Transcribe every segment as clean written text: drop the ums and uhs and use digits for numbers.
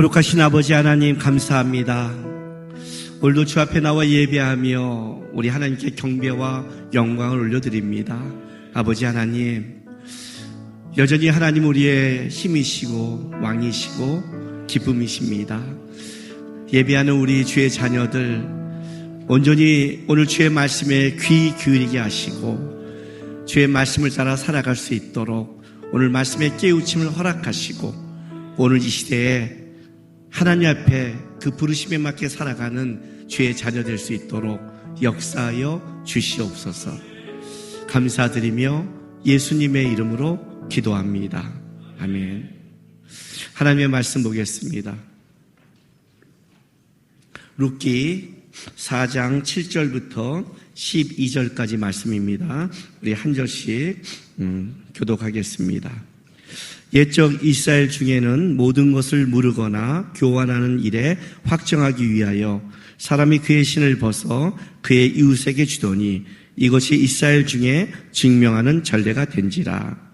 거룩하신 아버지 하나님 감사합니다. 오늘도 주 앞에 나와 예배하며 우리 하나님께 경배와 영광을 올려드립니다. 아버지 하나님, 여전히 하나님 우리의 힘이시고 왕이시고 기쁨이십니다. 예배하는 우리 주의 자녀들 온전히 오늘 주의 말씀에 귀 기울이게 하시고 주의 말씀을 따라 살아갈 수 있도록 오늘 말씀에 깨우침을 허락하시고 오늘 이 시대에 하나님 앞에 그 부르심에 맞게 살아가는 주의 자녀 될 수 있도록 역사하여 주시옵소서. 감사드리며 예수님의 이름으로 기도합니다. 아멘. 하나님의 말씀 보겠습니다. 룻기 4장 7절부터 12절까지 말씀입니다. 우리 한 절씩 교독하겠습니다. 옛적 이스라엘 중에는 모든 것을 물으거나 교환하는 일에 확정하기 위하여 사람이 그의 신을 벗어 그의 이웃에게 주더니 이것이 이스라엘 중에 증명하는 전례가 된지라.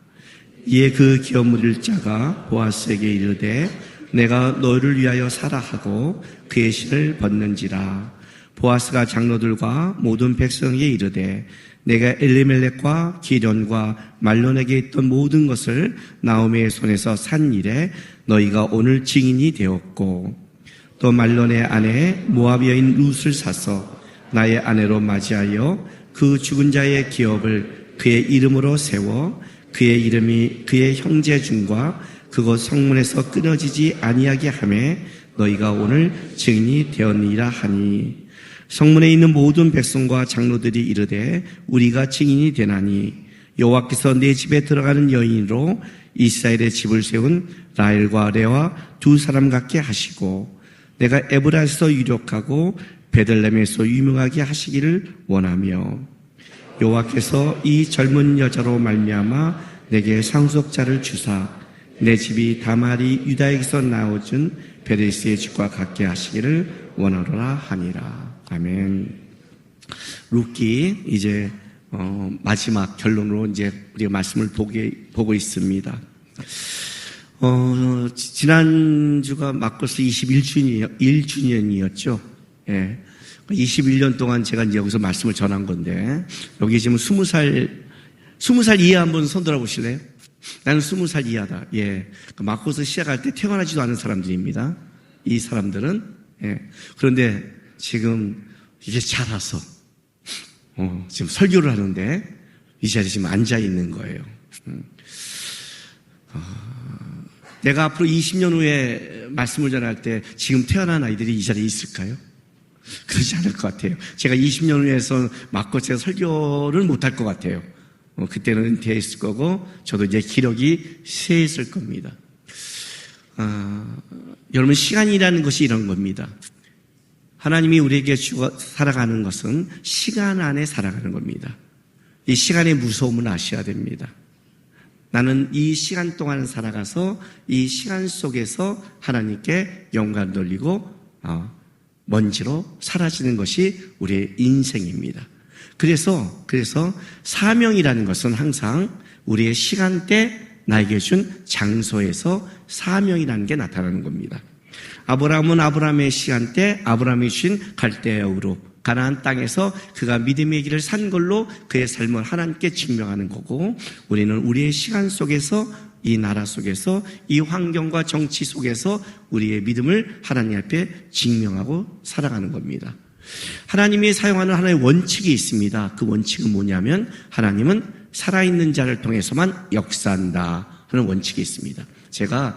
이에 그 기업 물을 자가 보아스에게 이르되 내가 너를 위하여 사라 하고 그의 신을 벗는지라. 보아스가 장로들과 모든 백성에게 이르되 내가 엘리멜렉과 기련과 말론에게 있던 모든 것을 나오미의 손에서 산 일에 너희가 오늘 증인이 되었고 또 말론의 아내 모압 여인 룻을 사서 나의 아내로 맞이하여 그 죽은 자의 기업을 그의 이름으로 세워 그의 이름이 그의 형제 중과 그곳 성문에서 끊어지지 아니하게 하며 너희가 오늘 증인이 되었니라 하니 성문에 있는 모든 백성과 장로들이 이르되 우리가 증인이 되나니 여호와께서 내 집에 들어가는 여인으로 이스라엘의 집을 세운 라헬과 레와 두 사람 같게 하시고 내가 에브라에서 유력하고 베들레헴에서 유명하게 하시기를 원하며 여호와께서 이 젊은 여자로 말미암아 내게 상속자를 주사 내 집이 다말이 유다에게서 나오준 베레스의 집과 같게 하시기를 원하노라 하니라. 아멘. 룻기 이제 마지막 결론으로 이제 우리가 말씀을 보고 있습니다. 지난주가 마커스 21주년이었죠. 예. 21년 동안 제가 이제 여기서 말씀을 전한 건데 여기 지금 20살 이하 한번 손 들어 보실래요? 나는 20살 이하다. 예. 마커스 시작할 때 태어나지도 않은 사람들입니다. 이 사람들은. 예. 그런데 지금 이게 자라서 지금 설교를 하는데 이 자리에 지금 앉아 있는 거예요. 내가 앞으로 20년 후에 말씀을 전할 때 지금 태어난 아이들이 이 자리에 있을까요? 그러지 않을 것 같아요. 제가 20년 후에서 마커스에 설교를 못할 것 같아요. 그때는 은퇴했을 거고 저도 이제 기력이 쇠했을 겁니다. 여러분, 시간이라는 것이 이런 겁니다. 하나님이 우리에게 주어 살아가는 것은 시간 안에 살아가는 겁니다. 이 시간의 무서움을 아셔야 됩니다. 나는 이 시간 동안 살아가서 이 시간 속에서 하나님께 영광을 돌리고 먼지로 사라지는 것이 우리의 인생입니다. 그래서 사명이라는 것은 항상 우리의 시간대 나에게 준 장소에서 사명이라는 게 나타나는 겁니다. 아브라함은 아브라함의 시간대 아브라함이 주신 갈대아우로 가나안 땅에서 그가 믿음의 길을 산 걸로 그의 삶을 하나님께 증명하는 거고 우리는 우리의 시간 속에서 이 나라 속에서 이 환경과 정치 속에서 우리의 믿음을 하나님 앞에 증명하고 살아가는 겁니다. 하나님이 사용하는 하나의 원칙이 있습니다. 그 원칙은 뭐냐면 하나님은 살아있는 자를 통해서만 역사한다 하는 원칙이 있습니다. 제가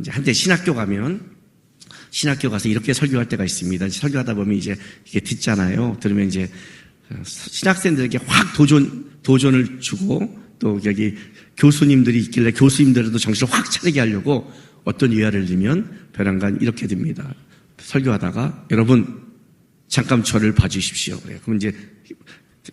이제 한때 신학교 가서 이렇게 설교할 때가 있습니다. 설교하다 보면 이제 이게 듣잖아요. 들으면 이제 신학생들에게 확 도전을 주고 또 여기 교수님들이 있길래 교수님들도 정신을 확 차리게 하려고 어떤 예화를 들면 벼랑간 이렇게 듭니다. 설교하다가 여러분 잠깐 저를 봐주십시오. 그래요. 그럼 이제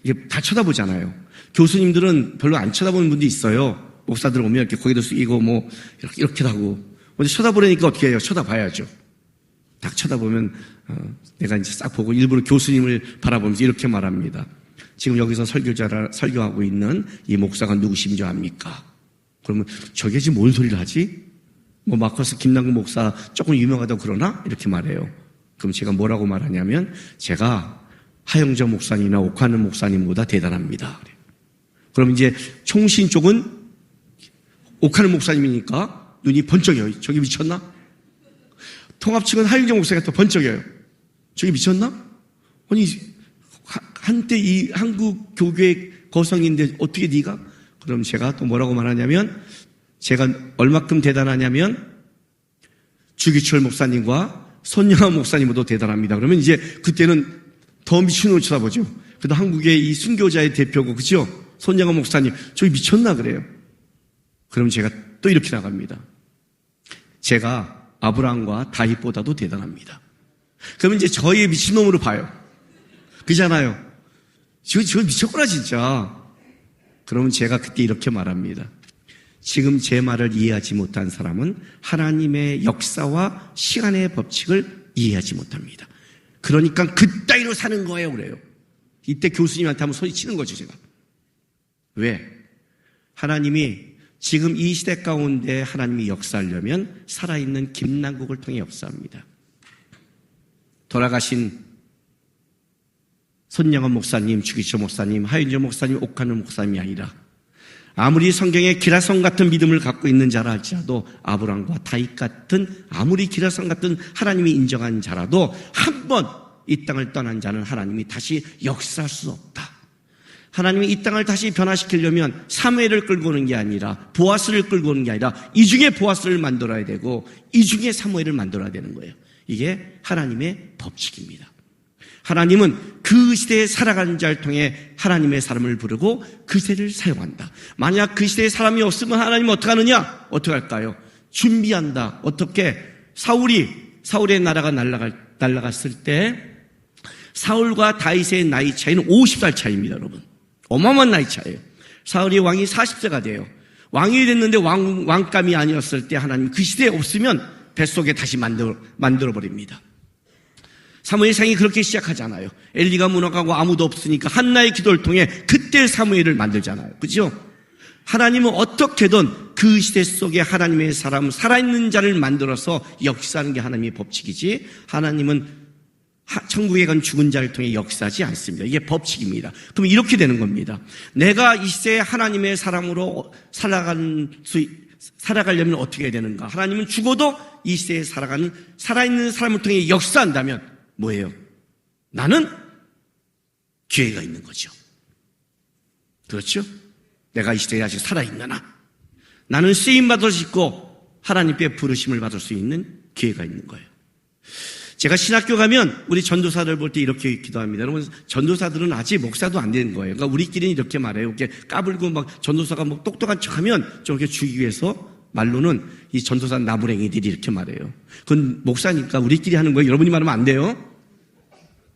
이게 다 쳐다보잖아요. 교수님들은 별로 안 쳐다보는 분도 있어요. 목사들 오면 이렇게 고개도 숙이고 뭐 이렇게 하고 근데 쳐다보려니까 어떻게 해요? 쳐다봐야죠. 딱 쳐다보면 내가 이제 싹 보고 일부러 교수님을 바라보면서 이렇게 말합니다. 지금 여기서 설교하고 있는 이 목사가 누구신지 압니까? 그러면 저게 지금 뭔 소리를 하지? 뭐 마커스 김남국 목사 조금 유명하다고 그러나? 이렇게 말해요. 그럼 제가 뭐라고 말하냐면 제가 하영조 목사님이나 옥하는 목사님보다 대단합니다. 그럼 이제 총신 쪽은 옥하는 목사님이니까 눈이 번쩍여요. 저기 미쳤나? 통합 측은 하영조 목사가 또 번쩍여요. 저기 미쳤나? 아니 한때 이 한국 교교의 거성인데 어떻게 네가? 그럼 제가 또 뭐라고 말하냐면 제가 얼마큼 대단하냐면 주기철 목사님과 손영환 목사님보다 대단합니다. 그러면 이제 그때는 더 미친놈을 쳐다보죠. 그래도 한국의 이 순교자의 대표고 그죠? 손영환 목사님 저기 미쳤나 그래요. 그럼 제가 또 이렇게 나갑니다. 제가 아브라함과 다윗보다도 대단합니다. 그러면 이제 저의 미친놈으로 봐요. 그잖아요. 저 미쳤구나 진짜. 그러면 제가 그때 이렇게 말합니다. 지금 제 말을 이해하지 못한 사람은 하나님의 역사와 시간의 법칙을 이해하지 못합니다. 그러니까 그따위로 사는 거예요 그래요. 이때 교수님한테 한번 소리치는 거죠 제가. 왜? 하나님이 지금 이 시대 가운데 하나님이 역사하려면 살아있는 김남국을 통해 역사합니다. 돌아가신 손영환 목사님, 주기철 목사님, 하윤조 목사님, 옥하는 목사님이 아니라 아무리 성경에 기라성 같은 믿음을 갖고 있는 자라 할지라도 아브라함과 다윗 같은 아무리 기라성 같은 하나님이 인정한 자라도 한 번 이 땅을 떠난 자는 하나님이 다시 역사할 수 없다. 하나님이 이 땅을 다시 변화시키려면 사무엘을 끌고 오는 게 아니라 보아스를 끌고 오는 게 아니라 이 중에 보아스를 만들어야 되고 이 중에 사무엘을 만들어야 되는 거예요. 이게 하나님의 법칙입니다. 하나님은 그 시대에 살아가는 자를 통해 하나님의 사람을 부르고 그 세대를 사용한다. 만약 그 시대에 사람이 없으면 하나님은 어떻게 하느냐? 어떻게 할까요? 준비한다. 어떻게? 사울의 나라가 날아갔을 때 사울과 다윗의 나이 차이는 50살 차이입니다, 여러분. 어마어마한 나이 차이예요. 사울이 왕이 40세가 돼요. 왕이 됐는데 왕감이 아니었을 때 하나님 그 시대에 없으면 뱃속에 다시 만들어버립니다. 사무엘상이 그렇게 시작하잖아요. 엘리가 무너가고 아무도 없으니까 한나의 기도를 통해 그때 사무엘을 만들잖아요. 그죠? 하나님은 어떻게든 그 시대 속에 하나님의 사람, 살아있는 자를 만들어서 역사하는 게 하나님의 법칙이지 하나님은 천국에 간 죽은 자를 통해 역사하지 않습니다. 이게 법칙입니다. 그럼 이렇게 되는 겁니다. 내가 이 시대에 하나님의 사람으로 살아가려면 어떻게 해야 되는가? 하나님은 죽어도 이 시대에 살아가는 살아있는 사람을 통해 역사한다면 뭐예요? 나는 기회가 있는 거죠. 그렇죠? 내가 이 시대에 아직 살아있느나 나는 쓰임받을 수 있고 하나님께 부르심을 받을 수 있는 기회가 있는 거예요. 제가 신학교 가면 우리 전도사들 볼 때 이렇게 기도합니다. 여러분, 전도사들은 아직 목사도 안 되는 거예요. 그러니까 우리끼리는 이렇게 말해요. 이렇게 까불고 막 전도사가 뭐 똑똑한 척 하면 저렇게 죽이기 위해서 말로는 이 전도사 나부랭이들이 이렇게 말해요. 그건 목사니까 우리끼리 하는 거예요. 여러분이 말하면 안 돼요.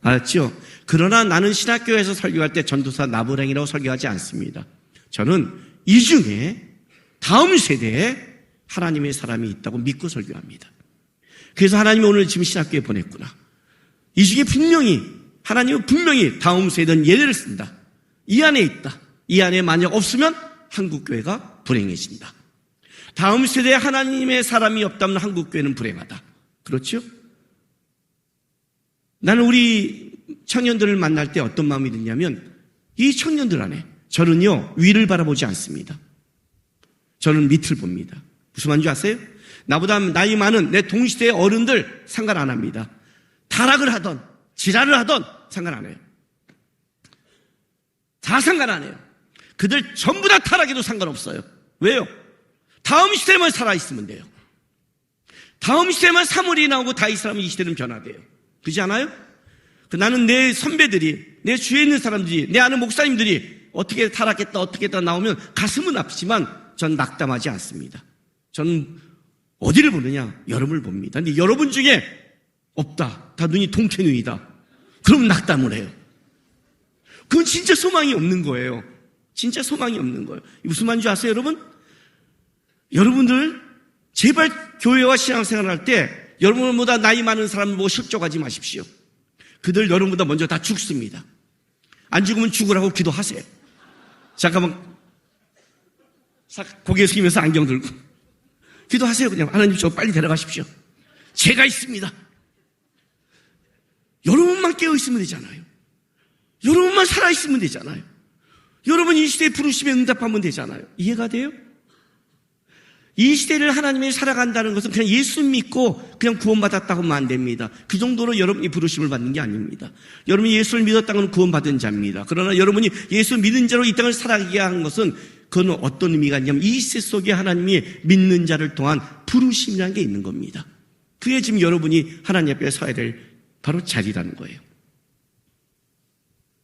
알았죠? 그러나 나는 신학교에서 설교할 때 전도사 나부랭이라고 설교하지 않습니다. 저는 이 중에 다음 세대에 하나님의 사람이 있다고 믿고 설교합니다. 그래서 하나님이 오늘 지금 신학교에 보냈구나. 이 중에 하나님은 분명히 다음 세대는 예례를 쓴다. 이 안에 있다. 이 안에 만약 없으면 한국교회가 불행해진다. 다음 세대에 하나님의 사람이 없다면 한국교회는 불행하다. 그렇죠? 나는 우리 청년들을 만날 때 어떤 마음이 드냐면 이 청년들 안에 저는요 위를 바라보지 않습니다. 저는 밑을 봅니다. 무슨 말인지 아세요? 나보다 나이 많은 내 동시대의 어른들 상관 안 합니다. 타락을 하던 지랄을 하던 상관 안 해요. 다 상관 안 해요. 그들 전부 다 타락해도 상관없어요. 왜요? 다음 시대만 살아있으면 돼요. 다음 시대만 사무엘이 나오고 다윗이 나오면 이 시대는 변화돼요. 그렇지 않아요? 나는 내 선배들이, 내 주위에 있는 사람들이, 내 아는 목사님들이 어떻게 타락했다 어떻게 했다 나오면 가슴은 아프지만 전 낙담하지 않습니다. 저는 어디를 보느냐? 여러분을 봅니다. 근데 여러분 중에 없다. 다 눈이 동태눈이다. 그럼 낙담을 해요. 그건 진짜 소망이 없는 거예요. 진짜 소망이 없는 거예요. 무슨 말인지 아세요, 여러분? 여러분들 제발 교회와 신앙생활을 할 때 여러분보다 나이 많은 사람을 보고 실족하지 마십시오. 그들 여러분보다 먼저 다 죽습니다. 안 죽으면 죽으라고 기도하세요. 잠깐만 고개 숙이면서 안경 들고 기도하세요. 그냥 하나님 저 빨리 데려가십시오. 제가 있습니다. 여러분만 깨어있으면 되잖아요. 여러분만 살아있으면 되잖아요. 여러분 이 시대에 부르심에 응답하면 되잖아요. 이해가 돼요? 이 시대를 하나님이 살아간다는 것은 그냥 예수 믿고 그냥 구원받았다고 하면 안 됩니다. 그 정도로 여러분이 부르심을 받는 게 아닙니다. 여러분이 예수를 믿었다는 건 구원받은 자입니다. 그러나 여러분이 예수 믿은 자로 이 땅을 살아가게 한 것은 그건 어떤 의미가 있냐면 이 시대 속에 하나님이 믿는 자를 통한 부르심이라는 게 있는 겁니다. 그게 지금 여러분이 하나님 앞에 서야 될 바로 자리라는 거예요.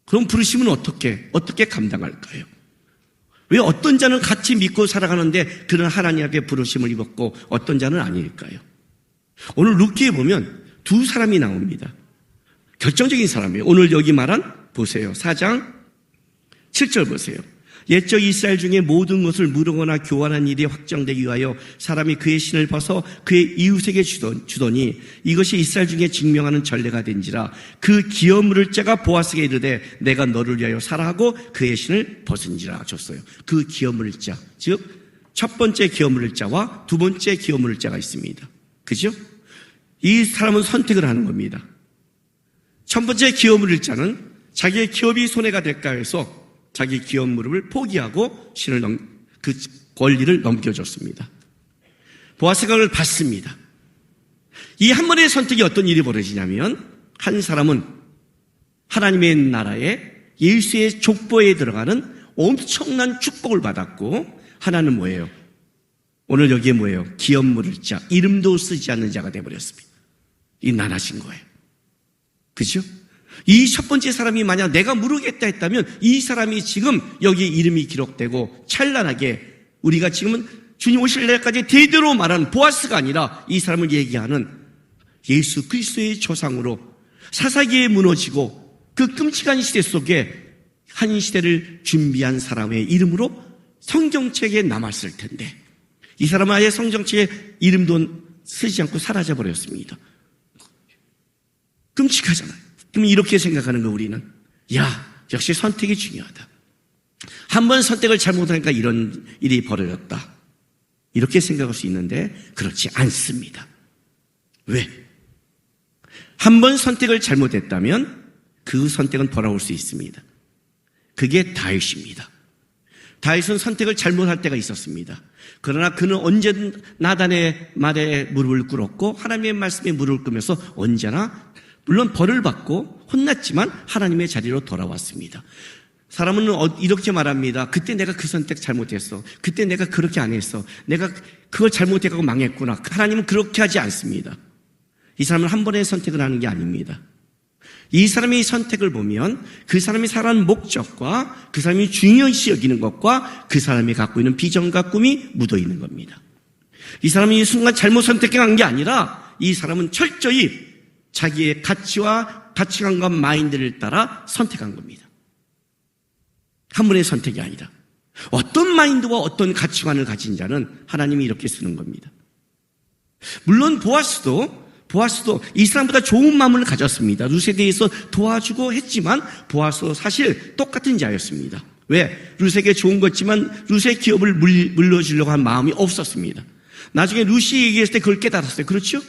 그럼 부르심은 어떻게 감당할까요? 왜 어떤 자는 같이 믿고 살아가는데 그런 하나님 앞에 부르심을 입었고 어떤 자는 아닐까요? 오늘 룻기에 보면 두 사람이 나옵니다. 결정적인 사람이에요. 오늘 여기 말한 보세요. 4장 7절 보세요. 옛적 이스라엘 중에 모든 것을 무르거나 교환한 일이 확정되기 위하여 사람이 그의 신을 벗어 그의 이웃에게 주더니 이것이 이스라엘 중에 증명하는 전례가 된지라. 그 기업 물을 자가 보아스에게 이르되 내가 너를 위하여 사라 하고 그의 신을 벗은지라 줬어요. 그 기업 물을 자, 즉 첫 번째 기업 물을 자와 두 번째 기업 물을 자가 있습니다. 그죠? 이 사람은 선택을 하는 겁니다. 첫 번째 기업 물을 자는 자기의 기업이 손해가 될까 해서 자기 기업 무릎을 포기하고 그 권리를 넘겨줬습니다. 보아스가 그걸 받습니다. 이 한 번의 선택이 어떤 일이 벌어지냐면 한 사람은 하나님의 나라에 예수의 족보에 들어가는 엄청난 축복을 받았고 하나는 뭐예요? 오늘 여기에 뭐예요? 기업 물을 자, 이름도 쓰지 않는 자가 되어버렸습니다. 이 나라신 거예요. 그죠? 이 첫 번째 사람이 만약 내가 모르겠다 했다면 이 사람이 지금 여기 이름이 기록되고 찬란하게 우리가 지금은 주님 오실 날까지 대대로 말하는 보아스가 아니라 이 사람을 얘기하는 예수 그리스도의 조상으로 사사기에 무너지고 그 끔찍한 시대 속에 한 시대를 준비한 사람의 이름으로 성경책에 남았을 텐데 이 사람은 아예 성경책에 이름도 쓰지 않고 사라져버렸습니다. 끔찍하잖아요. 그럼 이렇게 생각하는 거 우리는 역시 선택이 중요하다. 한 번 선택을 잘못하니까 이런 일이 벌어졌다. 이렇게 생각할 수 있는데 그렇지 않습니다. 왜? 한 번 선택을 잘못했다면 그 선택은 돌아올 수 있습니다. 그게 다윗입니다. 다윗은 선택을 잘못할 때가 있었습니다. 그러나 그는 언제든 나단의 말에 무릎을 꿇었고 하나님의 말씀에 무릎을 꿇으면서 언제나 물론 벌을 받고 혼났지만 하나님의 자리로 돌아왔습니다. 사람은 이렇게 말합니다. 그때 내가 그 선택 잘못했어. 그때 내가 그렇게 안 했어. 내가 그걸 잘못해가고 망했구나. 하나님은 그렇게 하지 않습니다. 이 사람은 한 번의 선택을 하는 게 아닙니다. 이 사람의 선택을 보면 그 사람이 살아가는 목적과 그 사람이 중요시 여기는 것과 그 사람이 갖고 있는 비전과 꿈이 묻어 있는 겁니다. 이 사람이 이 순간 잘못 선택한 게 아니라 이 사람은 철저히 자기의 가치관과 마인드를 따라 선택한 겁니다. 한 번의 선택이 아니라 어떤 마인드와 어떤 가치관을 가진 자는 하나님이 이렇게 쓰는 겁니다. 물론 보아스도 이 사람보다 좋은 마음을 가졌습니다. 룻에 대해서 도와주고 했지만 보아스도 사실 똑같은 자였습니다. 왜? 룻에게 좋은 거지만 룻의 기업을 물려주려고 한 마음이 없었습니다. 나중에 룻이 얘기했을 때 그걸 깨달았어요. 그렇죠?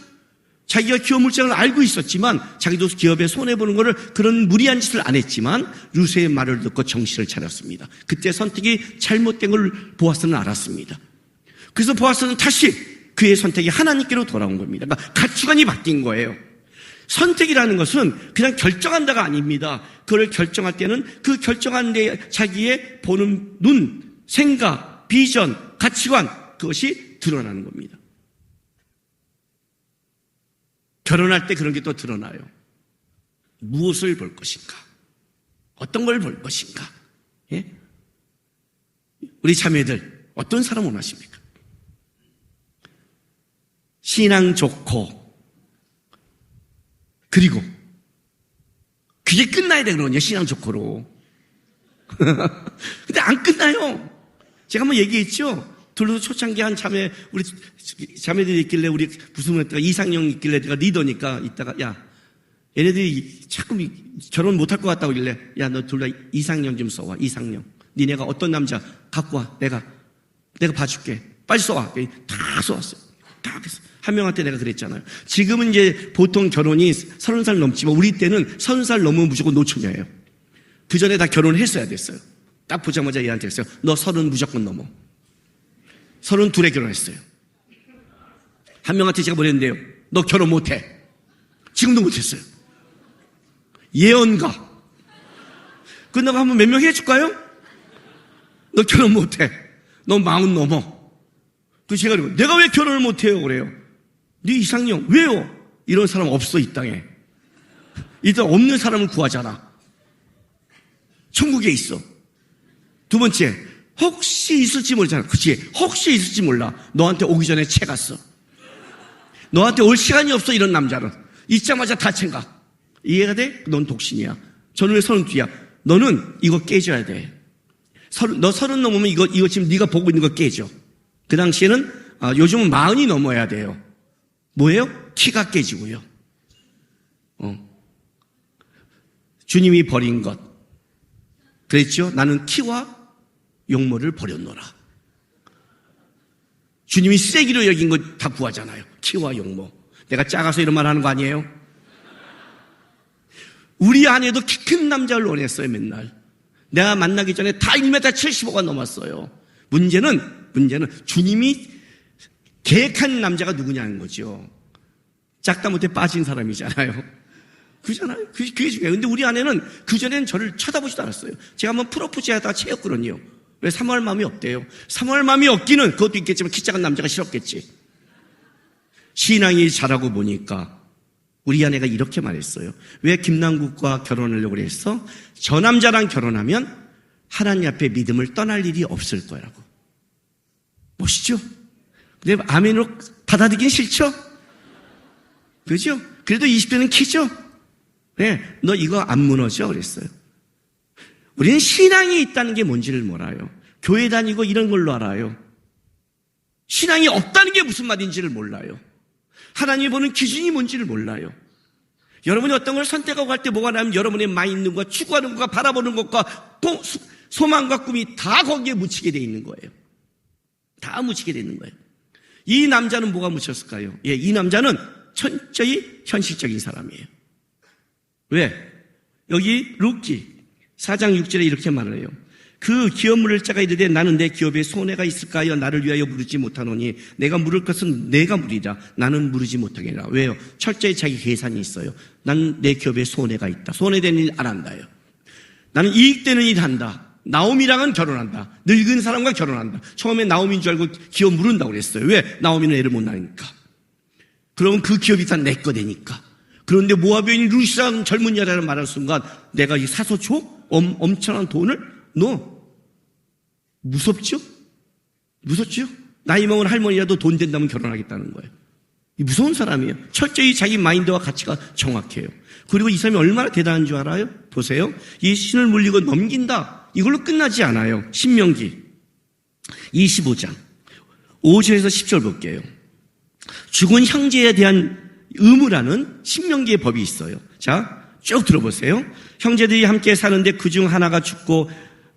자기가 기업 물장을 알고 있었지만 자기도 기업에 손해보는 거를 그런 무리한 짓을 안 했지만 룻의 말을 듣고 정신을 차렸습니다. 그때 선택이 잘못된 걸 보아스는 알았습니다. 그래서 보아스는 다시 그의 선택이 하나님께로 돌아온 겁니다. 그러니까 가치관이 바뀐 거예요. 선택이라는 것은 그냥 결정한다가 아닙니다. 그걸 결정할 때는 그 결정한 데 자기의 보는 눈, 생각, 비전, 가치관 그것이 드러나는 겁니다. 결혼할 때 그런 게 또 드러나요. 무엇을 볼 것인가? 어떤 걸 볼 것인가? 예? 우리 자매들 어떤 사람 원하십니까? 신앙 좋고 그리고 그게 끝나야 되거든요. 신앙 좋고로. 근데 안 끝나요. 제가 한번 얘기했죠. 둘러서 초창기 한 자매, 우리 자매들이 있길래 우리 무슨 했다가 이상형 있길래 내가 리더니까 있다가 얘네들이 자꾸 결혼 못할 것 같다고 하길래 너 둘 다 이상형 좀 써와. 이상형. 니네가 어떤 남자 갖고 와. 내가 봐줄게. 빨리 쏘아. 다 쏘았어요. 다 했어. 한 명한테 내가 그랬잖아요. 지금은 이제 보통 결혼이 30살 넘지만 우리 때는 30살 넘으면 무조건 노처녀예요. 그 전에 다 결혼을 했어야 됐어요. 딱 보자마자 얘한테 했어요. 너 30 무조건 넘어. 32에 결혼했어요. 한 명한테 제가 뭐랬는데요. 너 결혼 못해. 지금도 못했어요. 예언가. 끝나고 한번 몇 명 해줄까요? 너 결혼 못해. 너 40 넘어. 그 제가 그러고 내가 왜 결혼을 못해요? 그래요. 네 이상형. 왜요? 이런 사람 없어 이 땅에. 일단 없는 사람을 구하잖아. 천국에 있어. 두 번째, 혹시 있을지 모르잖아. 그치? 혹시 있을지 몰라. 너한테 오기 전에 채 갔어. 너한테 올 시간이 없어 이런 남자는. 있자마자 다 챙가. 이해가 돼? 넌 독신이야. 저는 왜 32야? 너는 이거 깨져야 돼. 너 30 넘으면 이거 지금 네가 보고 있는 거 깨져. 그 당시에는 요즘은 40이 넘어야 돼요. 뭐예요? 키가 깨지고요. 주님이 버린 것. 그랬죠? 나는 키와 용모를 버렸노라. 주님이 쓰레기로 여긴 거 다 구하잖아요. 키와 용모. 내가 작아서 이런 말 하는 거 아니에요? 우리 아내도 키 큰 남자를 원했어요, 맨날. 내가 만나기 전에 다 1m 75가 넘었어요. 문제는 주님이 계획한 남자가 누구냐는 거죠. 작다 못해 빠진 사람이잖아요. 그잖아요. 그게 중요해요. 근데 우리 아내는 그전엔 저를 쳐다보지도 않았어요. 제가 한번 프로포즈 하다가 채였거든요. 왜? 사모할 마음이 없대요. 사모할 마음이 없기는 그것도 있겠지만 키 작은 남자가 싫었겠지. 신앙이 자라고 보니까 우리 아내가 이렇게 말했어요. 왜 김남국과 결혼하려고 했어? 저 남자랑 결혼하면 하나님 앞에 믿음을 떠날 일이 없을 거라고. 멋있죠? 근데 아멘으로 받아들이긴 싫죠? 그죠? 그래도 20대는 키죠? 네, 너 이거 안 무너져 그랬어요. 우리는 신앙이 있다는 게 뭔지를 몰라요. 교회 다니고 이런 걸로 알아요. 신앙이 없다는 게 무슨 말인지를 몰라요. 하나님이 보는 기준이 뭔지를 몰라요. 여러분이 어떤 걸 선택하고 할 때 뭐가 나면 여러분의 마인드과 추구하는 것과 바라보는 것과 소망과 꿈이 다 거기에 묻히게 돼 있는 거예요. 다 묻히게 돼 있는 거예요. 이 남자는 뭐가 묻혔을까요? 예, 이 남자는 철저히 현실적인 사람이에요. 왜? 여기 룻기 4장 6절에 이렇게 말을 해요. 그 기업 물을 자가 이르되 나는 내 기업에 손해가 있을까 하여 나를 위하여 물으지 못하노니 내가 물을 것은 내가 물이라 나는 물으지 못하겠노라. 왜요? 철저히 자기 계산이 있어요. 나는 내 기업에 손해가 있다. 손해되는 일 안 한다요. 나는 이익되는 일 한다. 나오미랑은 결혼한다. 늙은 사람과 결혼한다. 처음에 나오미인 줄 알고 기업 물은다고 그랬어요. 왜? 나오미는 애를 못 낳으니까. 그러면 그 기업이 다 내 거 되니까. 그런데 모압여인 룻이라는 젊은 여자를 말할 순간 내가 이 사서 줘? 엄청난 돈을? 너 무섭죠? 무섭죠? 나이 먹은 할머니라도 돈 된다면 결혼하겠다는 거예요. 무서운 사람이에요. 철저히 자기 마인드와 가치가 정확해요. 그리고 이 사람이 얼마나 대단한 줄 알아요? 보세요. 이 신을 물리고 넘긴다. 이걸로 끝나지 않아요. 신명기 25장 5절에서 10절 볼게요. 죽은 형제에 대한 의무라는 신명기의 법이 있어요. 자, 쭉 들어보세요. 형제들이 함께 사는데 그중 하나가 죽고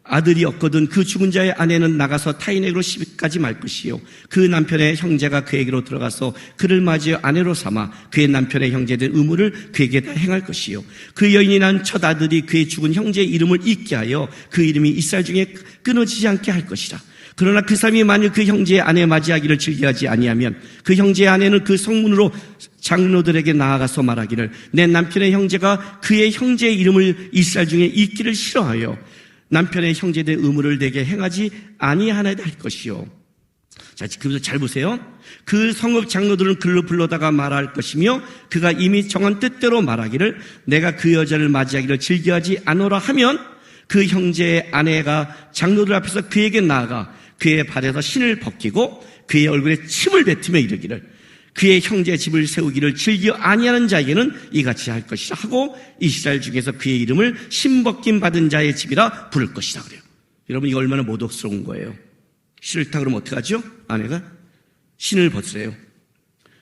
아들이 없거든 그 죽은 자의 아내는 나가서 타인에게로 시집가지 말 것이요. 그 남편의 형제가 그에게로 들어가서 그를 맞이해 아내로 삼아 그의 남편의 형제된 의무를 그에게 다 행할 것이요. 그 여인이 난 첫 아들이 그의 죽은 형제의 이름을 잊게 하여 그 이름이 이스라엘 중에 끊어지지 않게 할 것이라. 그러나 그 사람이 만일 그 형제의 아내 맞이하기를 즐겨하지 아니하면 그 형제의 아내는 그 성문으로 장로들에게 나아가서 말하기를 내 남편의 형제가 그의 형제의 이름을 이스라엘 중에 잊기를 싫어하여 남편의 형제된 의무를 내게 행하지 아니하나이다 할 것이요. 자, 그래서 잘 보세요. 그 성읍 장로들은 그를 불러다가 말할 것이며 그가 이미 정한 뜻대로 말하기를 내가 그 여자를 맞이하기를 즐겨하지 않으라 하면 그 형제의 아내가 장로들 앞에서 그에게 나아가 그의 발에서 신을 벗기고 그의 얼굴에 침을 뱉으며 이르기를 그의 형제 집을 세우기를 즐겨 아니하는 자에게는 이같이 할 것이라 하고 이스라엘 중에서 그의 이름을 신벗김 받은 자의 집이라 부를 것이라 그래요. 여러분 이거 얼마나 모독스러운 거예요. 싫다 그러면 어떻게 하죠? 아내가 신을 벗으래요.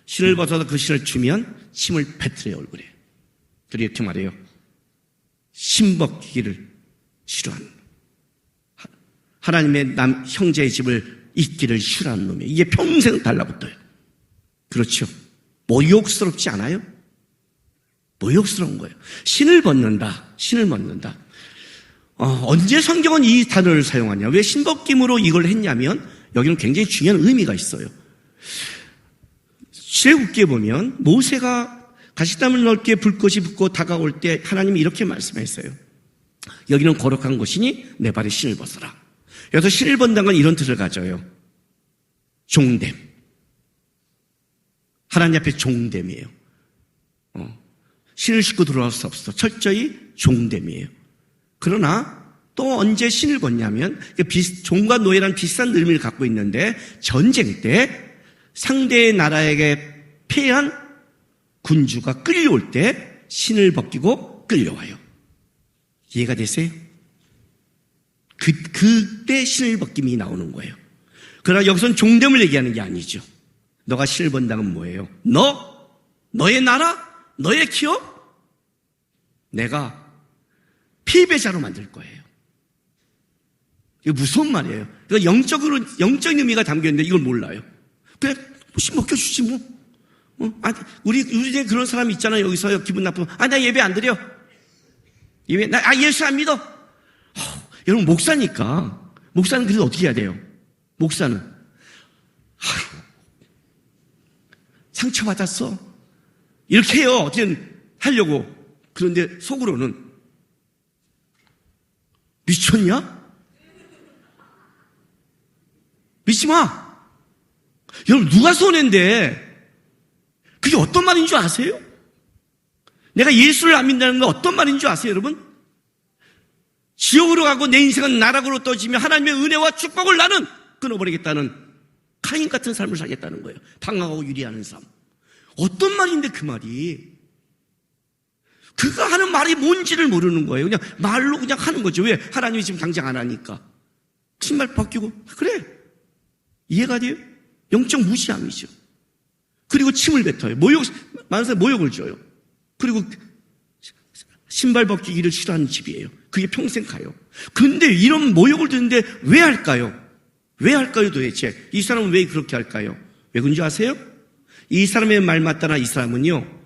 신을 벗어서 그 신을 주면 침을 뱉으래요 얼굴에. 그리고 이렇게 말해요. 신벗기를 싫어하는 하나님의 형제의 집을 있기를 싫어하는 놈이에요. 이게 평생 달라붙어요. 그렇죠. 모욕스럽지 않아요? 모욕스러운 거예요. 신을 벗는다. 신을 벗는다. 언제 성경은 이 단어를 사용하냐? 왜 신벗김으로 이걸 했냐면 여기는 굉장히 중요한 의미가 있어요. 출애굽기에 보면 모세가 가시땀을 넓게 불꽃이 붙고 다가올 때 하나님이 이렇게 말씀했어요. 여기는 거룩한 곳이니 내 발에 신을 벗어라. 여기서 신을 벗는다는 건 이런 뜻을 가져요. 종됨. 하나님 앞에 종됨이에요. 신을 싣고 들어갈 수 없어. 철저히 종됨이에요. 그러나 또 언제 신을 벗냐면 종과 노예라는 비슷한 의미를 갖고 있는데 전쟁 때 상대의 나라에게 패한 군주가 끌려올 때 신을 벗기고 끌려와요. 이해가 되세요? 그때 신을 벗김이 나오는 거예요. 그러나 여기서는 종됨을 얘기하는 게 아니죠. 너가 신을 벗는다는 건 뭐예요? 너의 나라, 너의 기업, 내가 피배자로 만들 거예요. 이거 무서운 말이에요. 그러니까 영적인 의미가 담겨있는데 이걸 몰라요. 그냥 신 벗겨주지 뭐. 우리 중에 그런 사람이 있잖아요. 여기서 기분 나쁘면 나 예배 안 드려. 예수 안 믿어. 여러분 목사는 그래서 어떻게 해야 돼요? 목사는 상처받았어. 이렇게 해요. 어떻게 하려고. 그런데 속으로는 미쳤냐? 믿지 마. 여러분 누가 손해인데 그게 어떤 말인 줄 아세요? 내가 예수를 안 믿는다는 건 어떤 말인 줄 아세요, 여러분? 지옥으로 가고 내 인생은 나락으로 떠지며 하나님의 은혜와 축복을 나는 끊어버리겠다는 카인 같은 삶을 살겠다는 거예요. 방황하고 유리하는 삶. 어떤 말인데 그 말이? 그가 하는 말이 뭔지를 모르는 거예요. 그냥 말로 그냥 하는 거죠. 왜? 하나님이 지금 당장 안 하니까. 신발 벗기고 그래. 이해가 돼요? 영적 무시함이죠. 그리고 침을 뱉어요. 많은 사람이 모욕을 줘요. 그리고 신발 벗기기를 싫어하는 집이에요. 그게 평생 가요. 근데 이런 모욕을 듣는데 왜 할까요? 왜 할까요 도대체? 이 사람은 왜 그렇게 할까요? 왜 그런지 아세요? 이 사람의 말 맞다나 이 사람은요,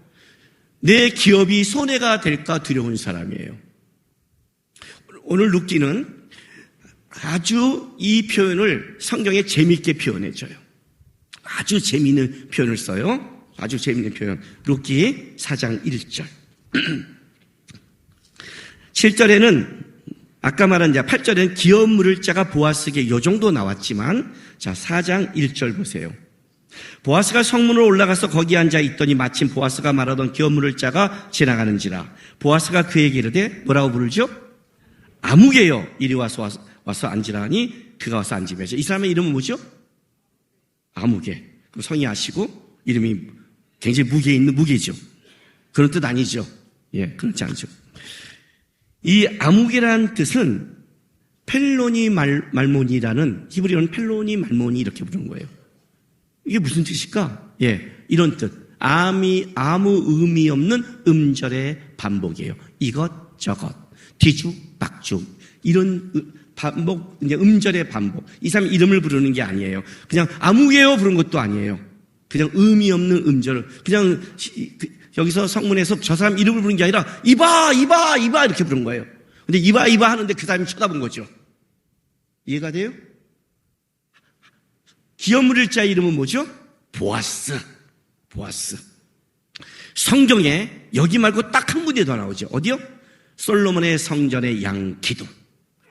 내 기업이 손해가 될까 두려운 사람이에요. 오늘 룻기는 아주 이 표현을 성경에 재미있게 표현해줘요. 아주 재미있는 표현을 써요. 아주 재미있는 표현. 룻기 4장 1절. 7절에는 아까 말한 8절에는 기업 물을 자가 보아스에게 요 정도 나왔지만, 자 4장 1절 보세요. 보아스가 성문으로 올라가서 거기 앉아 있더니 마침 보아스가 말하던 기업 물을 자가 지나가는지라. 보아스가 그에게 이르되 뭐라고 부르죠? 아무개여 이리 와서 앉으라 하니 그가 와서 앉으며. 이 사람의 이름은 뭐죠? 아무개. 그럼 성이 아시고 이름이 굉장히 무게 있는 무게죠. 그런 뜻 아니죠. 예, 그렇지 않죠. 이 아무개라는 뜻은 펠로니 말모니라는, 히브리어는 펠로니 말모니 이렇게 부르는 거예요. 이게 무슨 뜻일까? 예, 이런 뜻. 아무 의미 없는 음절의 반복이에요. 이것저것, 뒤죽, 박죽, 이런 반복, 이제 음절의 반복. 이 사람 이름을 부르는 게 아니에요. 그냥 아무개요 부른 것도 아니에요. 그냥 의미 없는 음절을, 그냥 여기서 성문에서 저 사람 이름을 부르는 게 아니라 이봐 이렇게 부른 거예요. 근데 이봐 하는데 그 사람이 쳐다본 거죠. 이해가 돼요? 기업 물을 자 이름은 뭐죠? 보아스. 성경에 여기 말고 딱 한 군데 더 나오죠. 어디요? 솔로몬의 성전의 양 기둥.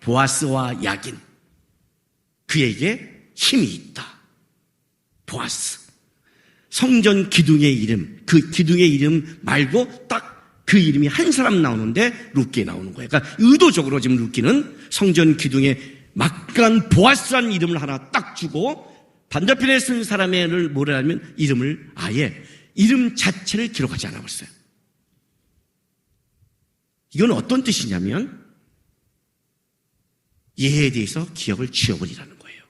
보아스와 야긴. 그에게 힘이 있다. 보아스. 성전 기둥의 이름, 그 기둥의 이름 말고 딱 그 이름이 한 사람 나오는데 룻기에 나오는 거예요. 그러니까 의도적으로 지금 룻기는 성전 기둥에 막강한 보아스라는 이름을 하나 딱 주고 반대편에 쓴 사람을 뭐라 하면 이름을 아예 이름 자체를 기록하지 않아 버렸어요. 이건 어떤 뜻이냐면 얘에 대해서 기억을 지워버리라는 거예요.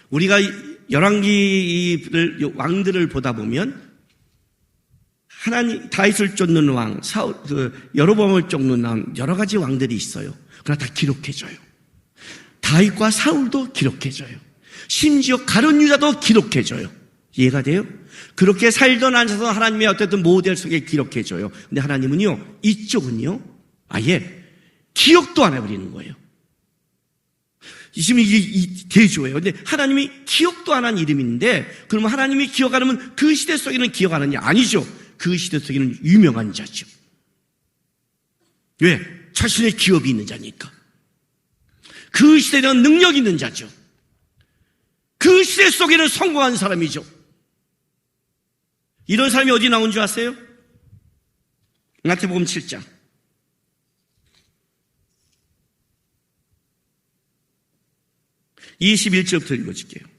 우리가 열왕기를 왕들을 보다 보면 하나님 다윗을 쫓는 왕, 여로보암을 쫓는 왕, 여러 가지 왕들이 있어요. 그러나 다 기록해줘요. 다윗과 사울도 기록해줘요. 심지어 가룟 유다도 기록해줘요. 이해가 돼요? 그렇게 살던 앉아서 하나님의 어쨌든 모델 속에 기록해줘요. 근데 하나님은요, 이쪽은요, 아예 기억도 안 해버리는 거예요. 지금 이게 대조예요. 근데 하나님이 기억도 안 한 이름인데, 그러면 하나님이 기억 안 하면 그 시대 속에는 기억 안 하냐? 아니죠. 그 시대 속에는 유명한 자죠. 왜? 자신의 기업이 있는 자니까. 그 시대는 능력 있는 자죠. 그 시대 속에는 성공한 사람이죠. 이런 사람이 어디 나온 줄 아세요? 마태복음 7장. 21절부터 읽어줄게요.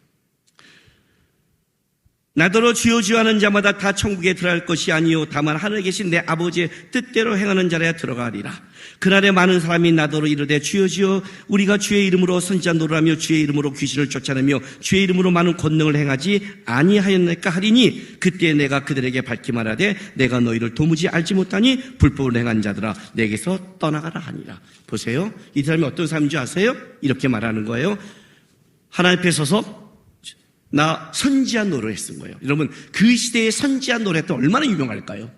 나더러 주여 주여 하는 자마다 다 천국에 들어갈 것이 아니요 다만 하늘에 계신 내 아버지의 뜻대로 행하는 자라야 들어가리라. 그날에 많은 사람이 나더러 이르되 주여 주여 우리가 주의 이름으로 선지자 노릇하며 주의 이름으로 귀신을 쫓아내며 주의 이름으로 많은 권능을 행하지 아니하였나이까 하리니 그때 내가 그들에게 밝히 말하되 내가 너희를 도무지 알지 못하니 불법을 행한 자들아 내게서 떠나가라 하니라. 보세요. 이 사람이 어떤 사람인 줄 아세요? 이렇게 말하는 거예요. 하나님 앞에 서서 나 선지자 노릇을 쓴 거예요. 여러분, 그 시대의 선지자 노릇도 얼마나 유명할까요?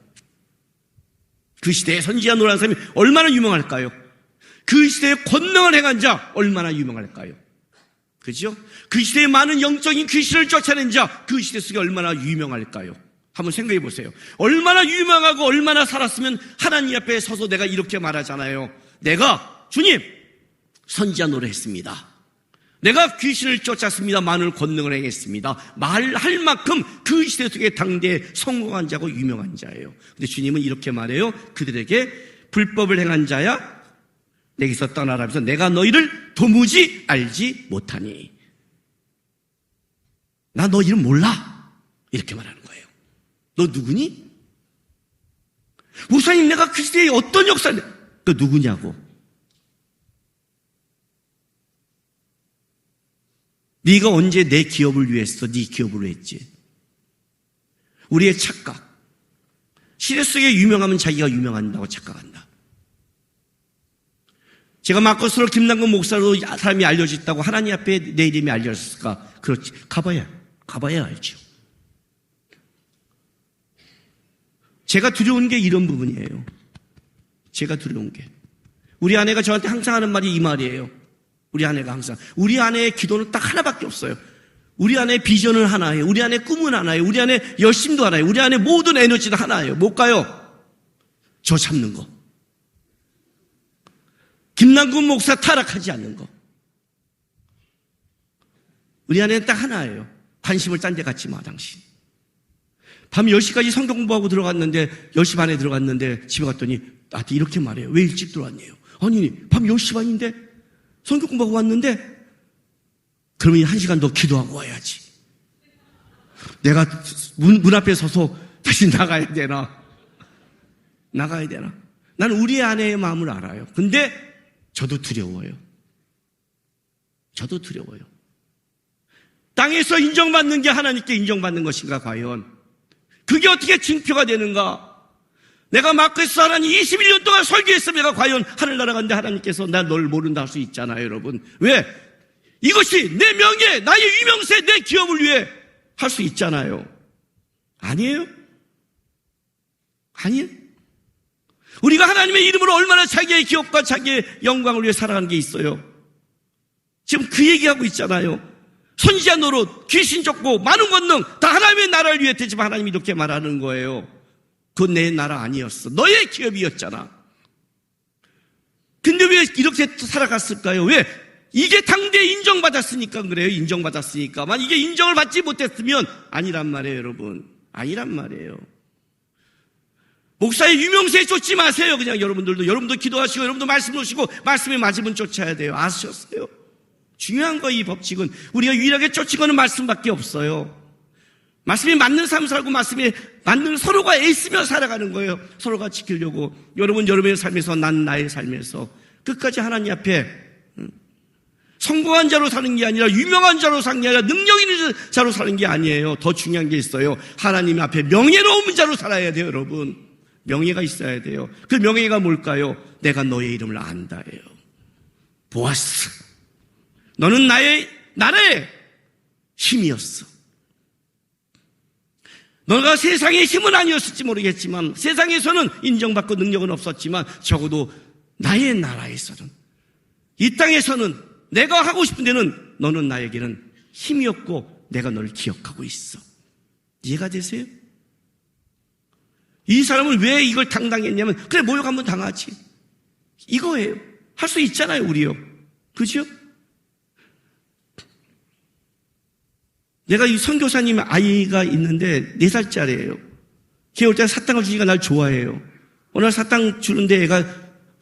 그 시대의 선지자 노릇한 사람이 얼마나 유명할까요? 그 시대의 권능을 행한 자 얼마나 유명할까요? 그죠? 그 시대에 많은 영적인 귀신을 쫓아낸 자 그 시대 속에 얼마나 유명할까요? 한번 생각해 보세요. 얼마나 유명하고 얼마나 살았으면 하나님 앞에 서서 내가 이렇게 말하잖아요. 내가 주님 선지자 노릇 했습니다. 내가 귀신을 쫓았습니다. 많은 권능을 행했습니다. 말할 만큼 그 시대 속에 당대에 성공한 자고 유명한 자예요. 근데 주님은 이렇게 말해요. 그들에게 불법을 행한 자야 내게서 떠나라 하면서 내가 너희를 도무지 알지 못하니. 나 너 이름 몰라. 이렇게 말하는 거예요. 너 누구니? 목사님 내가 그 시대에 어떤 역사를 너 누구냐고. 네가 언제 내 기업을 위해서 네 기업을 했지? 우리의 착각. 시대 속에 유명하면 자기가 유명한다고 착각한다. 제가 마커스로 김남근 목사로 사람이 알려졌다고 하나님 앞에 내 이름이 알려졌을까? 그렇지. 가봐야 알죠. 제가 두려운 게 이런 부분이에요. 제가 두려운 게. 우리 아내가 저한테 항상 하는 말이 이 말이에요. 우리 아내가 항상. 우리 아내의 기도는 딱 하나밖에 없어요. 우리 아내의 비전은 하나예요. 우리 아내의 꿈은 하나예요. 우리 아내의 열심도 하나예요. 우리 아내의 모든 에너지는 하나예요. 뭘까요? 저 잡는 거. 김남근 목사 타락하지 않는 거. 우리 아내는 딱 하나예요. 관심을 딴 데 갖지 마, 당신. 밤 10시까지 성경 공부하고 들어갔는데 10시 반에 들어갔는데 집에 갔더니 나한테 이렇게 말해요. 왜 일찍 들어왔네요? 아니 밤 10시 반인데 성경 공부하고 왔는데 그러면 1시간 더 기도하고 와야지. 내가 문 앞에 서서 다시 나가야 되나? 나는 우리 아내의 마음을 알아요. 근데 저도 두려워요. 땅에서 인정받는 게 하나님께 인정받는 것인가 과연? 그게 어떻게 증표가 되는가? 내가 마크에서 하나님 21년 동안 설교했으면 내가 과연 하늘나라 갔는데 하나님께서 나 널 모른다 할 수 있잖아요, 여러분. 왜? 이것이 내 명예, 나의 유명세, 내 기업을 위해 할 수 있잖아요. 아니에요? 우리가 하나님의 이름으로 얼마나 자기의 기업과 자기의 영광을 위해 살아가는 게 있어요. 지금 그 얘기하고 있잖아요. 선지자 노릇, 귀신 쫓고 많은 권능 다 하나님의 나라를 위해 되지만 하나님이 이렇게 말하는 거예요. 그건 내 나라 아니었어. 너의 기업이었잖아. 근데 왜 이렇게 살아갔을까요? 왜? 이게 당대에 인정받았으니까 그래요. 인정받았으니까만 이게 인정을 받지 못했으면 아니란 말이에요, 여러분. 아니란 말이에요. 목사의 유명세에 쫓지 마세요. 그냥 여러분도 기도하시고 여러분도 말씀 놓으시고 말씀에 맞으면 쫓아야 돼요. 아셨어요? 중요한 거 이 법칙은 우리가 유일하게 쫓은 거는 말씀밖에 없어요. 말씀이 맞는 삶 살고 말씀에 맞는 서로가 애쓰며 살아가는 거예요. 서로가 지키려고. 여러분의 삶에서 난 나의 삶에서 끝까지 하나님 앞에 성공한 자로 사는 게 아니라 유명한 자로 사는 게 아니라 능력 있는 자로 사는 게 아니에요. 더 중요한 게 있어요. 하나님 앞에 명예로운 자로 살아야 돼요, 여러분. 명예가 있어야 돼요. 그 명예가 뭘까요? 내가 너의 이름을 안다예요. 보아스. 너는 나의 힘이었어. 너가 세상의 힘은 아니었을지 모르겠지만, 세상에서는 인정받고 능력은 없었지만, 적어도 나의 나라에서는, 이 땅에서는, 내가 하고 싶은 데는 너는 나에게는 힘이었고 내가 너를 기억하고 있어. 이해가 되세요? 이 사람은 왜 이걸 당당했냐면, 그래 모욕 한번 당하지, 이거예요. 할 수 있잖아요, 우리요. 그죠? 내가 이 선교사님 아이가 있는데 4살짜리예요. 걔 올 때 사탕을 주니까 날 좋아해요. 어느 날 사탕 주는데 애가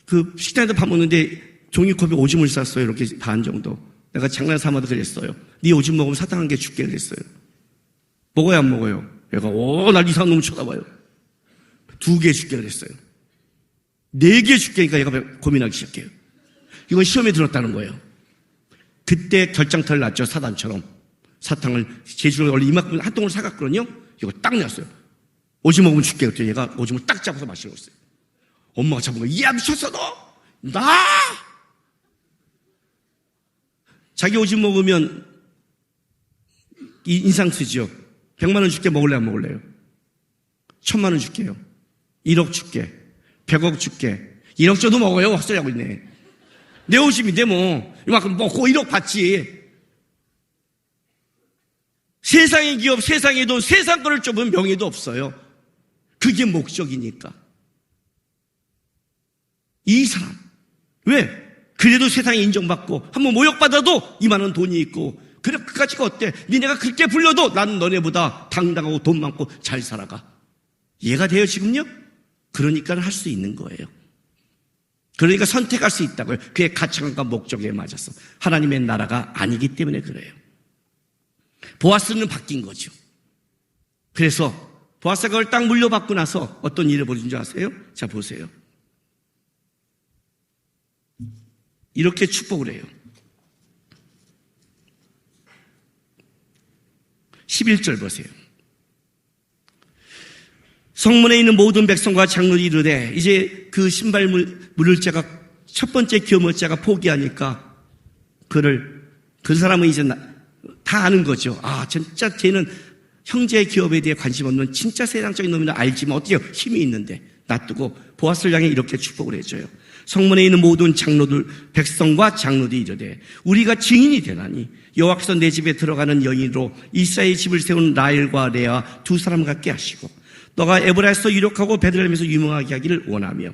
그 식당에서 밥 먹는데 종이컵에 오줌을 쌌어요. 이렇게 반 정도. 내가 장난 삼아도 그랬어요. 네 오줌 먹으면 사탕 한 개 줄게 그랬어요. 먹어요, 안 먹어요? 얘가 날 이상한 놈 쳐다봐요. 2개 줄게 그랬어요. 4개 줄게 니까 얘가 고민하기 시작해요. 이건 시험에 들었다는 거예요. 그때 결장터를 놨죠. 사단처럼. 사탕을 제주로 원래 이만큼 한 통을 사갔거든요. 이거 딱 냈어요. 오줌 먹으면 줄게 그랬더니 얘가 오줌을 딱 잡아서 마시러 갔어요. 엄마가 잡은 거야. 야, 미쳤어 너? 나? 자기 오줌 먹으면 인상 쓰죠. 100만 원 줄게. 먹을래 안 먹을래요? 1000만 원 줄게요. 1억 줄게. 100억 줄게. 1억 줘도 먹어요. 헛소리 하고 있네. 내 오줌인데 뭐 이만큼 먹고 1억 받지. 세상의 기업, 세상의 돈, 세상 거를 쫓으면 명예도 없어요. 그게 목적이니까. 이 사람 왜? 그래도 세상에 인정받고 한번 모욕받아도 이만한 돈이 있고, 그래 그까지가 어때? 니네가 그렇게 불려도 나는 너네보다 당당하고 돈 많고 잘 살아가. 이해가 돼요 지금요? 그러니까 할 수 있는 거예요. 그러니까 선택할 수 있다고요. 그의 가치관과 목적에 맞아서. 하나님의 나라가 아니기 때문에 그래요. 보아스는 바뀐 거죠. 그래서 보아스가 그걸 딱 물려받고 나서 어떤 일을 벌인 줄 아세요? 자 보세요. 이렇게 축복을 해요. 11절 보세요. 성문에 있는 모든 백성과 장로들이 이르되, 이제 그 신발 물을 자가 첫 번째 기업 물을 자가 포기하니까 그 사람은 이제 다 아는 거죠. 아, 진짜 쟤는 형제의 기업에 대해 관심 없는 진짜 세상적인 놈이라 알지만 어떻게 힘이 있는데 놔두고 보아스를 향해 이렇게 축복을 해줘요. 성문에 있는 모든 장로들, 백성과 장로들이 이르되, 우리가 증인이 되나니 여호와께서 내 집에 들어가는 여인으로 이사의 집을 세운 라헬과 레아 2사람 같게 하시고, 너가 에브라에서 유력하고 베들레헴에서 유명하게 하기를 원하며,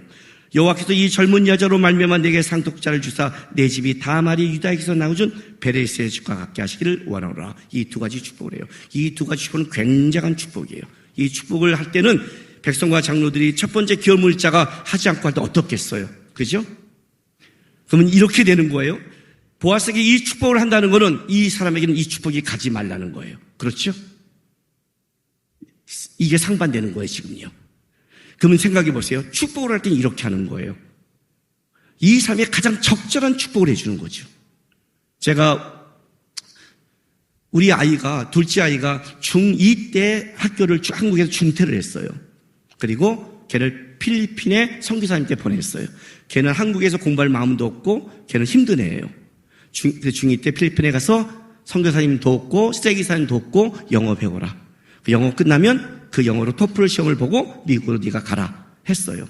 여호와께서 이 젊은 여자로 말미암아 내게 상속자를 주사 내 집이 다말이 유다에게서 나오준 베레스의 집과 같게 하시기를 원하노라. 이 2가지 축복을 해요. 이 2가지 축복은 굉장한 축복이에요. 이 축복을 할 때는 백성과 장로들이 첫 번째 기업물자가 하지 않고 할 때 어떻겠어요? 그죠? 그러면 이렇게 되는 거예요. 보아스에게 이 축복을 한다는 것은 이 사람에게는 이 축복이 가지 말라는 거예요. 그렇죠? 이게 상반되는 거예요 지금요. 그러면 생각해 보세요. 축복을 할 때는 이렇게 하는 거예요. 이 사람이 가장 적절한 축복을 해주는 거죠. 제가 우리 아이가, 둘째 아이가 중2 때 학교를 한국에서 중퇴를 했어요. 그리고 걔를 필리핀에 선교사님께 보냈어요. 걔는 한국에서 공부할 마음도 없고 걔는 힘든 애예요. 중2 때 필리핀에 가서 선교사님 돕고 스테기사님 돕고 영어 배워라. 그 영어 끝나면 그 영어로 토플 시험을 보고 미국으로 네가 가라 했어요.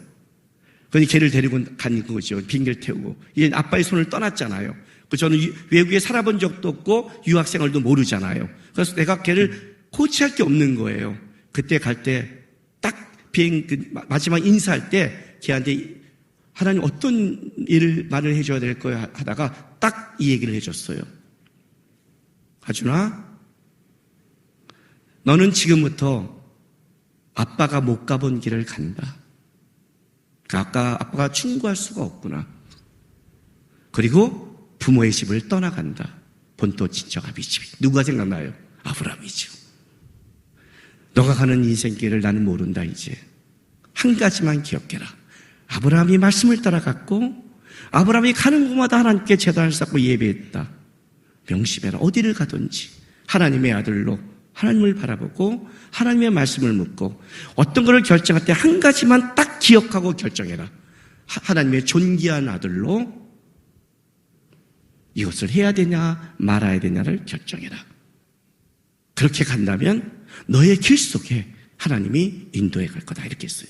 그러니 걔를 데리고 간 거죠. 빙결 태우고. 이제 아빠의 손을 떠났잖아요. 저는 외국에 살아본 적도 없고 유학생활도 모르잖아요. 그래서 내가 걔를 코치할 게 없는 거예요. 그때 갈 때 딱 마지막 인사할 때 걔한테 하나님 어떤 말을 해줘야 될 거야 하다가 딱 이 얘기를 해줬어요. 하준아, 너는 지금부터 아빠가 못 가본 길을 간다. 아빠가 충고할 수가 없구나. 그리고 부모의 집을 떠나간다. 본토 친척 아비 집. 누가 생각나요? 아브라함이죠. 너가 가는 인생길을 나는 모른다. 이제 한 가지만 기억해라. 아브라함이 말씀을 따라갔고 아브라함이 가는 곳마다 하나님께 제단을 쌓고 예배했다. 명심해라. 어디를 가든지 하나님의 아들로 하나님을 바라보고 하나님의 말씀을 묻고 어떤 것을 결정할 때 한 가지만 딱 기억하고 결정해라. 하나님의 존귀한 아들로 이것을 해야 되냐 말아야 되냐를 결정해라. 그렇게 간다면 너의 길 속에 하나님이 인도해 갈 거다 이렇게 했어요.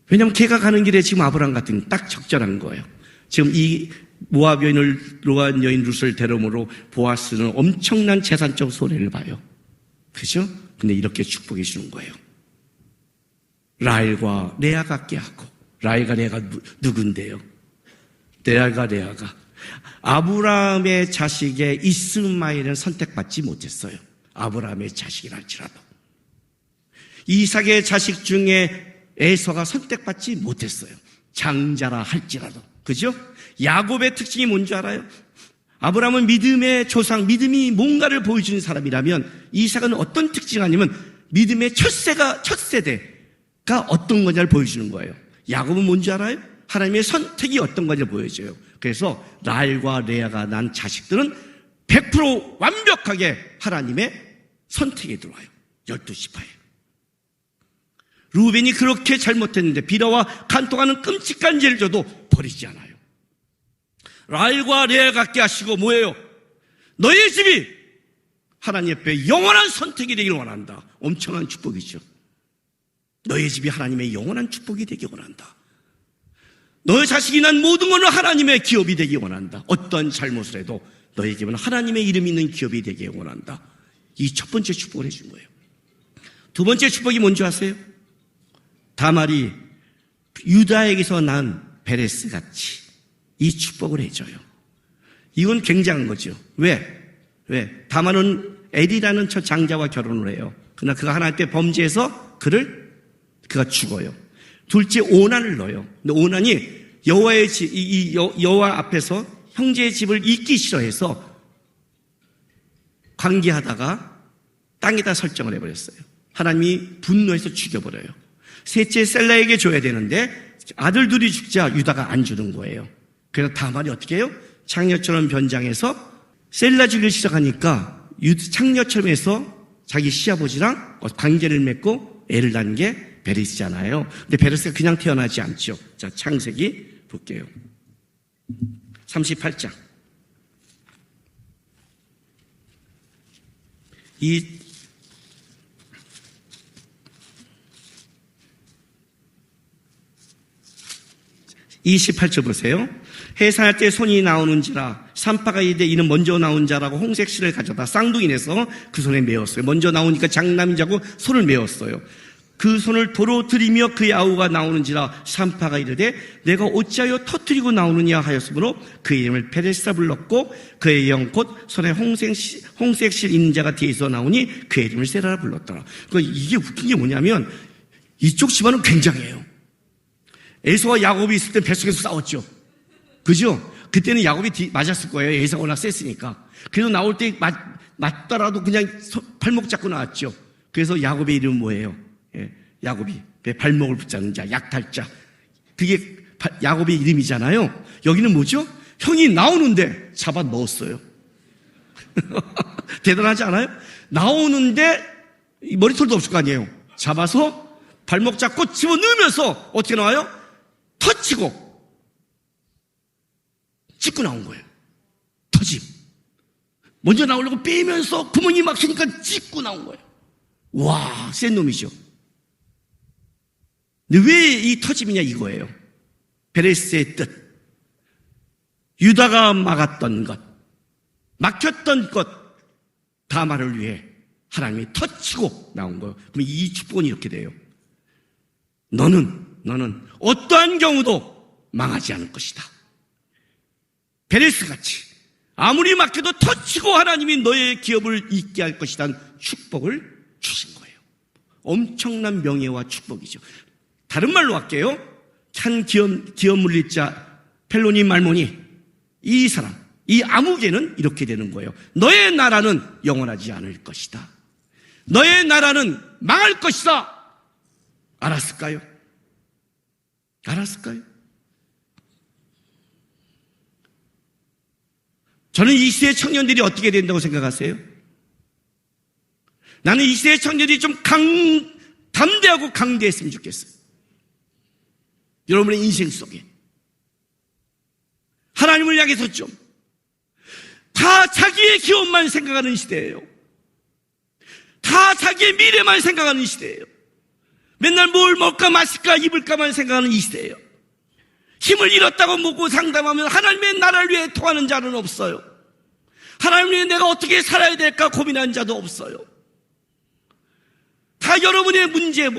왜냐하면 걔가 가는 길에 지금 아브라함 같은 딱 적절한 거예요. 지금 이 모압 여인 룻을 데려오므로 보아스는 엄청난 재산적 손해를 봐요. 그죠? 근데 이렇게 축복해 주는 거예요. 라헬과 레아가 깨하고, 라헬과 레아가 누군데요? 레아가 아브라함의 자식의 이스마엘은 선택받지 못했어요. 아브라함의 자식이랄지라도. 이삭의 자식 중에 에서가 선택받지 못했어요. 장자라 할지라도. 그죠? 야곱의 특징이 뭔지 알아요? 아브라함은 믿음의 조상, 믿음이 뭔가를 보여주는 사람이라면 이삭은 어떤 특징이 아니면 믿음의 첫 세대가 어떤 건지를 보여주는 거예요. 야곱은 뭔지 알아요? 하나님의 선택이 어떤 건지를 보여줘요. 그래서 라헬과 레아가 난 자식들은 100% 완벽하게 하나님의 선택에 들어와요. 12지파에. 루벤이 그렇게 잘못했는데 비라와 간통하는 끔찍한 죄를 져도 버리지 않아요. 라헬과 레아가 갖게 하시고 뭐예요? 너의 집이 하나님 앞에 영원한 선택이 되기를 원한다. 엄청난 축복이죠. 너의 집이 하나님의 영원한 축복이 되기 원한다. 너의 자식이 난 모든 것은 하나님의 기업이 되기 원한다. 어떤 잘못을 해도 너에게는 하나님의 이름이 있는 기업이 되기 원한다. 이 첫 번째 축복을 해준 거예요. 두 번째 축복이 뭔지 아세요? 다말이 유다에게서 난 베레스 같이 이 축복을 해줘요. 이건 굉장한 거죠. 왜? 다말은 엘이라는 저 장자와 결혼을 해요. 그러나 그가 하나님께 범죄해서 그가 죽어요. 둘째 오난을 넣어요. 근데 오난이 여호와의 집, 여호와 앞에서 형제의 집을 잇기 싫어해서 관계하다가 땅에다 설정을 해버렸어요. 하나님이 분노해서 죽여버려요. 셋째 셀라에게 줘야 되는데 아들 둘이 죽자 유다가 안 주는 거예요. 그래서 다말이 어떻게 해요? 창녀처럼 변장해서 셀라 죽이기 시작하니까 창녀처럼 해서 자기 시아버지랑 관계를 맺고 애를 낳은 게 베레스잖아요. 근데 베레스가 그냥 태어나지 않죠. 자, 창세기 볼게요. 38장. 이 28절 보세요. 해산할 때 손이 나오는지라 산파가 이르되 이는 먼저 나온 자라고 홍색실을 가져다 쌍둥이 내서 그 손에 메었어요. 먼저 나오니까 장남인 자고 손을 메었어요. 그 손을 도로 들이며 그의 아우가 나오는지라 산파가 이르되 내가 어찌하여 터뜨리고 나오느냐 하였으므로 그의 이름을 페레스라 불렀고 그의 영 곧 손에 홍색실 있는 자가 뒤에서 나오니 그의 이름을 세라라 불렀더라. 그러니까 이게 웃긴 게 뭐냐면 이쪽 집안은 굉장해요. 에서와 야곱이 있을 때 뱃속에서 싸웠죠. 그죠? 그때는 야곱이 맞았을 거예요. 에서가 워낙 셌으니까. 그래서 나올 때 맞더라도 그냥 발목 잡고 나왔죠. 그래서 야곱의 이름은 뭐예요? 야곱이 발목을 붙잡는 자, 약탈자. 그게 야곱의 이름이잖아요. 여기는 뭐죠? 형이 나오는데 잡아 넣었어요. 대단하지 않아요? 나오는데 머리털도 없을 거 아니에요. 잡아서 발목 잡고 집어넣으면서 어떻게 나와요? 터치고 찍고 나온 거예요. 터짐. 먼저 나오려고 빼면서 구멍이 막히니까 찍고 나온 거예요. 와, 센 놈이죠. 근데 왜 이 터짐이냐 이거예요. 베레스의 뜻. 유다가 막았던 것, 막혔던 것, 다말을 위해 하나님이 터치고 나온 거예요. 그럼 이 축복은 이렇게 돼요. 너는 어떠한 경우도 망하지 않을 것이다. 베레스같이 아무리 막혀도 터치고 하나님이 너의 기업을 잇게 할 것이라는 축복을 주신 거예요. 엄청난 명예와 축복이죠. 다른 말로 할게요. 한 기업 물리자 펠로니 말모니 이 사람, 이 아무개는 이렇게 되는 거예요. 너의 나라는 영원하지 않을 것이다. 너의 나라는 망할 것이다. 알았을까요? 저는 이 시대의 청년들이 어떻게 된다고 생각하세요? 나는 이 시대의 청년들이 좀 담대하고 강대했으면 좋겠어요. 여러분의 인생 속에 하나님을 향해서 좀 다 자기의 기업만 생각하는 시대예요. 다 자기의 미래만 생각하는 시대예요. 맨날 뭘 먹을까 마실까 입을까만 생각하는 이 시대예요. 힘을 잃었다고 묻고 상담하면 하나님의 나라를 위해 통하는 자는 없어요. 하나님 위해 내가 어떻게 살아야 될까 고민하는 자도 없어요. 다 여러분의 문제,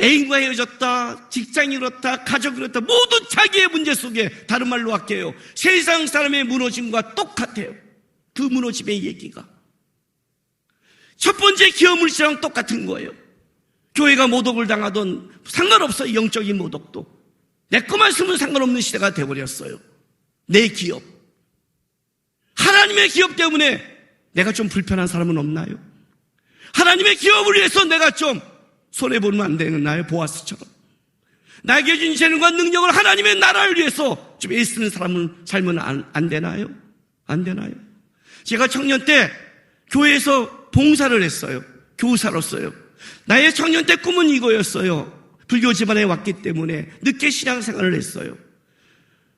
애인과 헤어졌다, 직장이 그렇다, 가족이 그렇다, 모두 자기의 문제 속에, 다른 말로 할게요, 세상 사람의 무너짐과 똑같아요. 그 무너짐의 얘기가 첫 번째 기업물질랑 똑같은 거예요. 교회가 모독을 당하던 상관없어요. 영적인 모독도 내 것만 쓰면 상관없는 시대가 되어버렸어요. 내 기업, 하나님의 기업 때문에 내가 좀 불편한 사람은 없나요? 하나님의 기업을 위해서 내가 좀 손해보면 안 되나요? 보아스처럼 나에게 준 재능과 능력을 하나님의 나라를 위해서 좀 애쓰는 사람은 살면 안 되나요? 안 되나요? 제가 청년 때 교회에서 봉사를 했어요. 교사로서요. 나의 청년 때 꿈은 이거였어요. 불교 집안에 왔기 때문에 늦게 신앙생활을 했어요.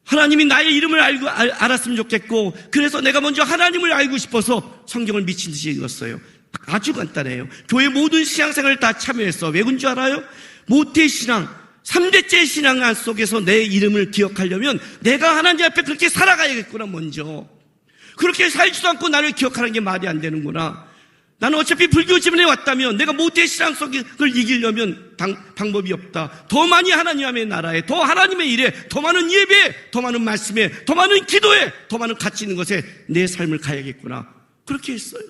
하나님이 나의 이름을 알았으면 좋겠고, 그래서 내가 먼저 하나님을 알고 싶어서 성경을 미친 듯이 읽었어요. 아주 간단해요. 교회 모든 신앙생활을 다 참여했어. 왜 그런 줄 알아요? 모태신앙, 3대째 신앙 속에서 내 이름을 기억하려면 내가 하나님 앞에 그렇게 살아가야겠구나. 먼저 그렇게 살지도 않고 나를 기억하는 게 말이 안 되는구나. 나는 어차피 불교 집안에 왔다면 내가 모태신앙 속을 이기려면 방법이 없다. 더 많이 하나님의 나라에, 더 하나님의 일에, 더 많은 예배에, 더 많은 말씀에, 더 많은 기도에, 더 많은 가치 있는 것에 내 삶을 가야겠구나. 그렇게 했어요.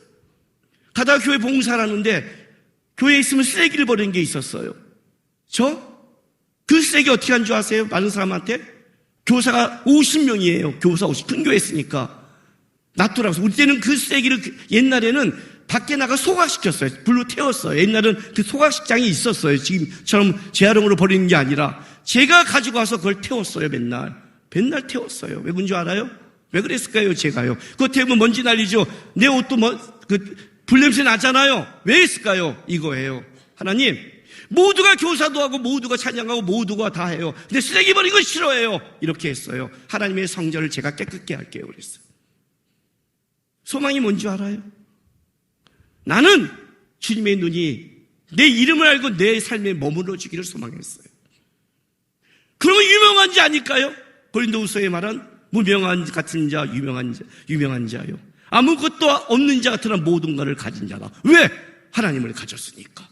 가다가 교회 봉사를 하는데 교회에 있으면 쓰레기를 버리는 게 있었어요. 그 쓰레기 어떻게 한 줄 아세요? 많은 사람한테? 교사가 50명이에요. 교사 50, 큰 교회 했으니까 놔두라고. 우리 때는 그 쓰레기를 옛날에는 밖에 나가 소각시켰어요. 불로 태웠어요. 옛날은 그 소각식장이 있었어요. 지금처럼 재활용으로 버리는 게 아니라 제가 가지고 와서 그걸 태웠어요. 맨날 태웠어요. 왜 그런 줄 알아요? 왜 그랬을까요? 제가요. 그거 태우면 먼지 날리죠. 내 옷도 불냄새 나잖아요. 왜 했을까요? 이거예요. 하나님, 모두가 교사도 하고 모두가 찬양하고 모두가 다 해요. 근데 쓰레기 버리는 거 싫어해요. 이렇게 했어요. 하나님의 성전을 제가 깨끗게 할게요. 그랬어요. 소망이 뭔지 알아요? 나는 주님의 눈이 내 이름을 알고 내 삶에 머물러 주기를 소망했어요. 그러면 유명한 자 아닐까요? 고린도후서에 말한 무명한 같은 자, 유명한 자요. 아무것도 없는 자 같으나 모든 것을 가진 자다. 왜? 하나님을 가졌으니까.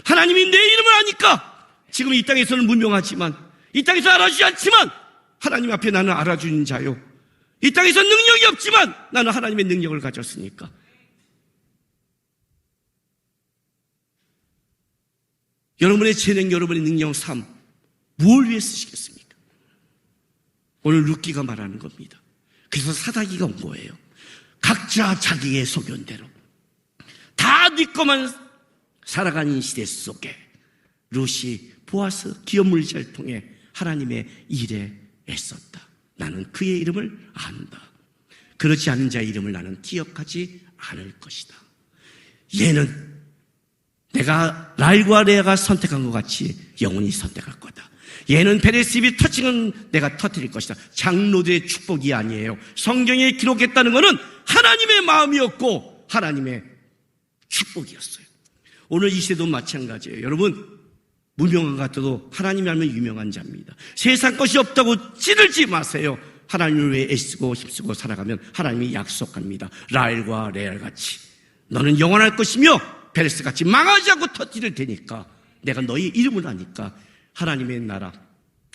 하나님이 내 이름을 아니까. 지금 이 땅에서는 무명하지만, 이 땅에서 알아주지 않지만 하나님 앞에 나는 알아주는 자요. 이 땅에서 능력이 없지만 나는 하나님의 능력을 가졌으니까. 여러분의 재능, 여러분의 능력, 삶, 무엇을 위해 쓰시겠습니까? 오늘 룻기가 말하는 겁니다. 그래서 사다기가 온 거예요. 각자 자기의 소견대로 다 네 것만 살아가는 시대 속에 룻이 보아스 기업물질을 통해 하나님의 일에 애썼다. 나는 그의 이름을 안다. 그렇지 않은 자의 이름을 나는 기억하지 않을 것이다. 얘는 내가 랄과 레아가 선택한 것 같이 영원히 선택할 거다. 얘는 베레스 입이 터치는 내가 터뜨릴 것이다. 장로들의 축복이 아니에요. 성경에 기록했다는 것은 하나님의 마음이었고 하나님의 축복이었어요. 오늘 이 시대도 마찬가지예요. 여러분, 무명한 것 같아도 하나님이 알면 유명한 자입니다. 세상 것이 없다고 찌르지 마세요. 하나님을 위해 애쓰고 힘쓰고 살아가면 하나님이 약속합니다. 랄과 레알 같이 너는 영원할 것이며 베레스같이 망하지 않고 터뜨릴 테니까 내가 너희 이름을 아니까 하나님의 나라,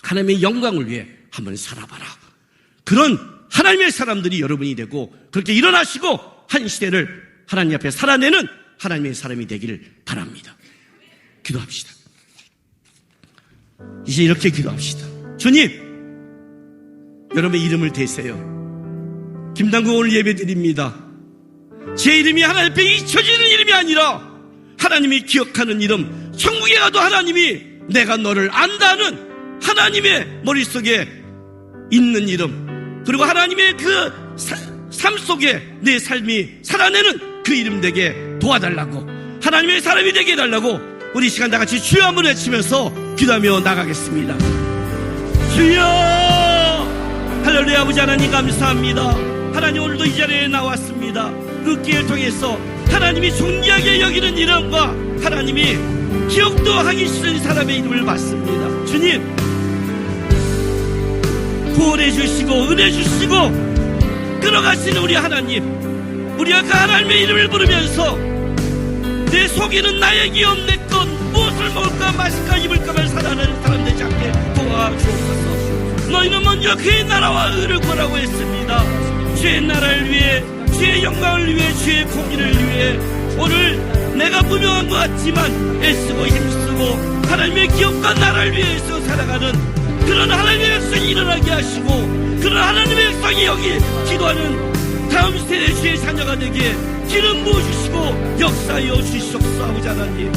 하나님의 영광을 위해 한번 살아봐라. 그런 하나님의 사람들이 여러분이 되고 그렇게 일어나시고 한 시대를 하나님 앞에 살아내는 하나님의 사람이 되기를 바랍니다. 기도합시다. 이제 이렇게 기도합시다. 주님, 여러분의 이름을 대세요. 김당구 오늘 예배드립니다. 제 이름이 하나님 앞에 잊혀지는 이름이 아니라 하나님이 기억하는 이름, 천국에 가도 하나님이 내가 너를 안다는 하나님의 머릿속에 있는 이름, 그리고 하나님의 그 삶 속에 내 삶이 살아내는 그 이름 되게 도와달라고, 하나님의 사람이 되게 해달라고 우리 시간 다 같이 주여 한번 외치면서 기도하며 나가겠습니다. 주여! 할렐루야. 아버지 하나님 감사합니다. 하나님 오늘도 이 자리에 나왔습니다. 그 기회를 통해서 하나님이 존귀하게 여기는 이름과 하나님이 기억도 하기 싫은 사람의 이름을 받습니다. 주님, 구원해 주시고 은혜 주시고 끌어가시는 우리 하나님, 우리가 그 하나님의 이름을 부르면서 내 속에는 나의 기업 내 것 무엇을 먹을까 마실까 입을까만 살아가는 사람 되지 않게 도와주옵소서. 너희는 먼저 그의 나라와 의를 구하라고 했습니다. 주의 나라를 위해, 주의 영광을 위해, 주의 공의를 위해 오늘 내가 무명한 것 같지만 애쓰고 힘쓰고 하나님의 기업과 나라를 위해서 살아가는 그런 하나님의 백성이 일어나게 하시고, 그런 하나님의 백성이 여기 기도하는 다음 세대 주의 자녀가 되게 기름 부어주시고 역사하여 주시옵소서. 아버지 하나님,